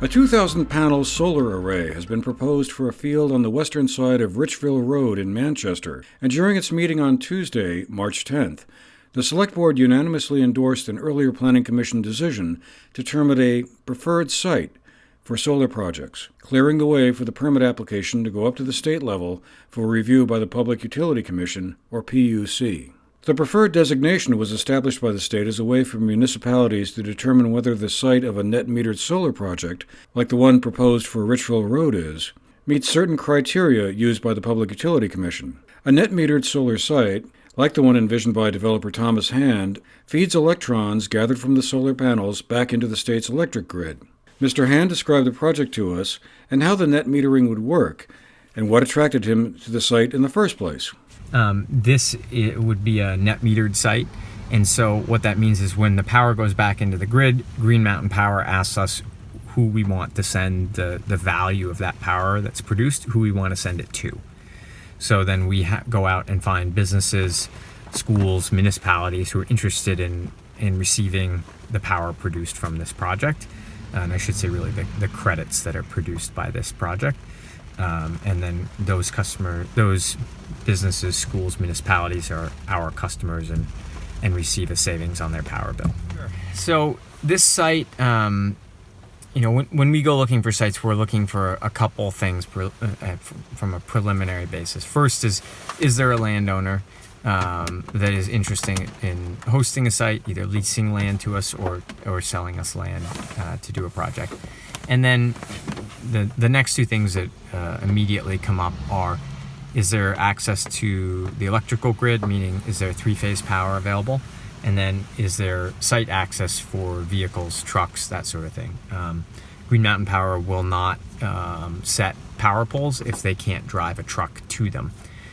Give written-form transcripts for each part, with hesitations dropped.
A 2,000-panel solar array has been proposed for a field on the western side of Richville Road in Manchester, and during its meeting on Tuesday, March 10th, the Select Board unanimously endorsed an earlier Planning Commission decision to term it a preferred site for solar projects, clearing the way for the permit application to go up to the state level for review by the Public Utility Commission, or PUC. The preferred designation was established by the state as a way for municipalities to determine whether the site of a net-metered solar project, like the one proposed for Richville Road is, meets certain criteria used by the Public Utility Commission. A net-metered solar site, like the one envisioned by developer Thomas Hand, feeds electrons gathered from the solar panels back into the state's electric grid. Mr. Hand described the project to us and how the net metering would work, and what attracted him to the site in the first place. It would be a net metered site, and so what that means is when the power goes back into the grid, Green Mountain Power asks us who we want to send the value of that power that's produced, who we want to send it to. So then we go out and find businesses, schools, municipalities who are interested in receiving the power produced from this project, and I should say really the credits that are produced by this project. And then those businesses, schools, municipalities are our customers and receive a savings on their power bill. Sure. So this site, when we go looking for sites, we're looking for a couple things from a preliminary basis. First is there a landowner that is interested in hosting a site, either leasing land to us or selling us land to do a project? And then the next two things that immediately come up are, is there access to the electrical grid, meaning is there three-phase power available? And then is there site access for vehicles, trucks, that sort of thing? Green Mountain Power will not set power poles if they can't drive a truck to them.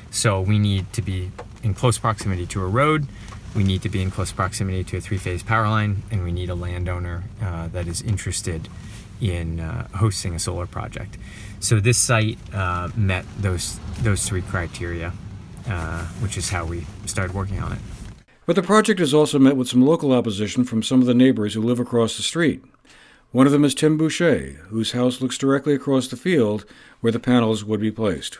So we need to be in close proximity to a road, we need to be in close proximity to a three-phase power line, and we need a landowner that is interested in hosting a solar project. So this site met those three criteria, which is how we started working on it. But the project has also met with some local opposition from some of the neighbors who live across the street. One of them is Tim Boucher, whose house looks directly across the field where the panels would be placed.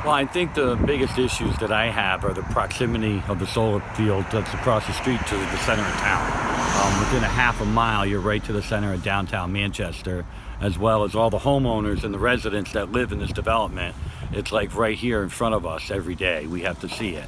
Well, I think the biggest issues that I have are the proximity of the solar field that's across the street to the center of town. Within a half a mile, you're right to the center of downtown Manchester, as well as all the homeowners and the residents that live in this development. It's like right here in front of us every day. We have to see it.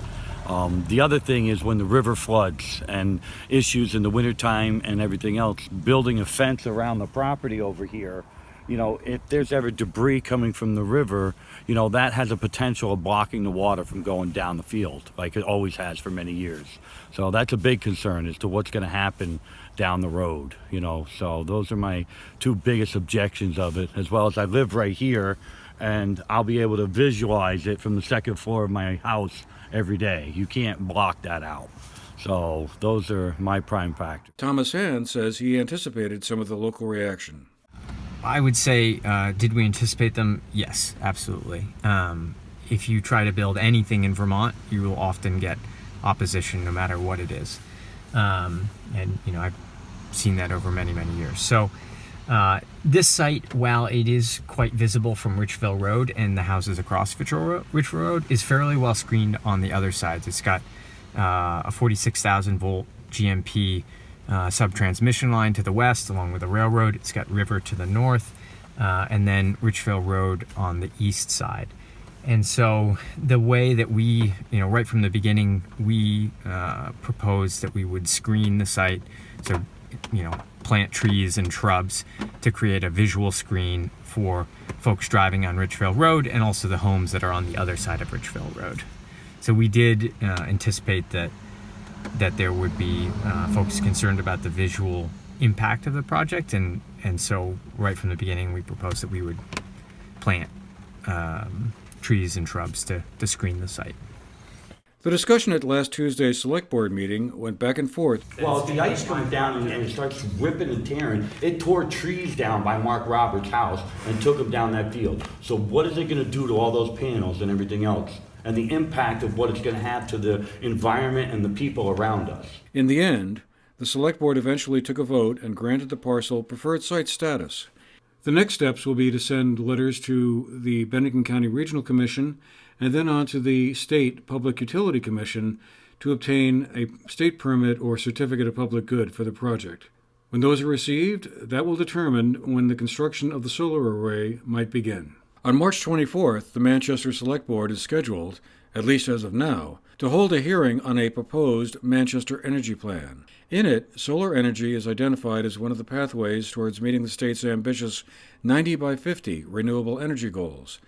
The other thing is when the river floods and issues in the wintertime and everything else, building a fence around the property over here, if there's ever debris coming from the river, that has a potential of blocking the water from going down the field, like it always has for many years. So that's a big concern as to what's going to happen down the road, So those are my two biggest objections of it, as well as I live right here, and I'll be able to visualize it from the second floor of my house every day. You can't block that out. So those are my prime factors. Thomas Hand says he anticipated some of the local reaction. I would say, did we anticipate them? Yes, absolutely. If you try to build anything in Vermont, you will often get opposition no matter what it is. And I've seen that over many, many years. So this site, while it is quite visible from Richville Road and the houses across Richville Road, is fairly well screened on the other sides. It's got a 46,000 volt GMP sub-transmission line to the west, along with a railroad. It's got river to the north, and then Richville Road on the east side. And so the way that we, right from the beginning, we proposed that we would screen the site, so, plant trees and shrubs to create a visual screen for folks driving on Richville Road and also the homes that are on the other side of Richville Road. So we did anticipate that there would be folks concerned about the visual impact of the project, and so right from the beginning we proposed that we would plant trees and shrubs to screen the site. The discussion at last Tuesday's Select Board meeting went back and forth. Well, if the ice comes down and it starts ripping and tearing, it tore trees down by Mark Roberts' house and took them down that field. So what is it going to do to all those panels and everything else? And the impact of what it's going to have to the environment and the people around us. In the end, the Select Board eventually took a vote and granted the parcel preferred site status. The next steps will be to send letters to the Bennington County Regional Commission and then on to the State Public Utility Commission to obtain a state permit or certificate of public good for the project. When those are received, that will determine when the construction of the solar array might begin. On March 24th, the Manchester Select Board is scheduled, at least as of now, to hold a hearing on a proposed Manchester Energy Plan. In it, solar energy is identified as one of the pathways towards meeting the state's ambitious 90 by 50 renewable energy goals,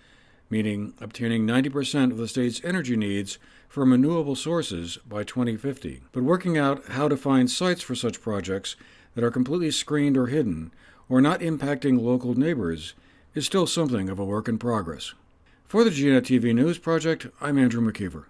meaning obtaining 90% of the state's energy needs from renewable sources by 2050. But working out how to find sites for such projects that are completely screened or hidden, or not impacting local neighbors, is still something of a work in progress. For the GNAT-TV News Project, I'm Andrew McKeever.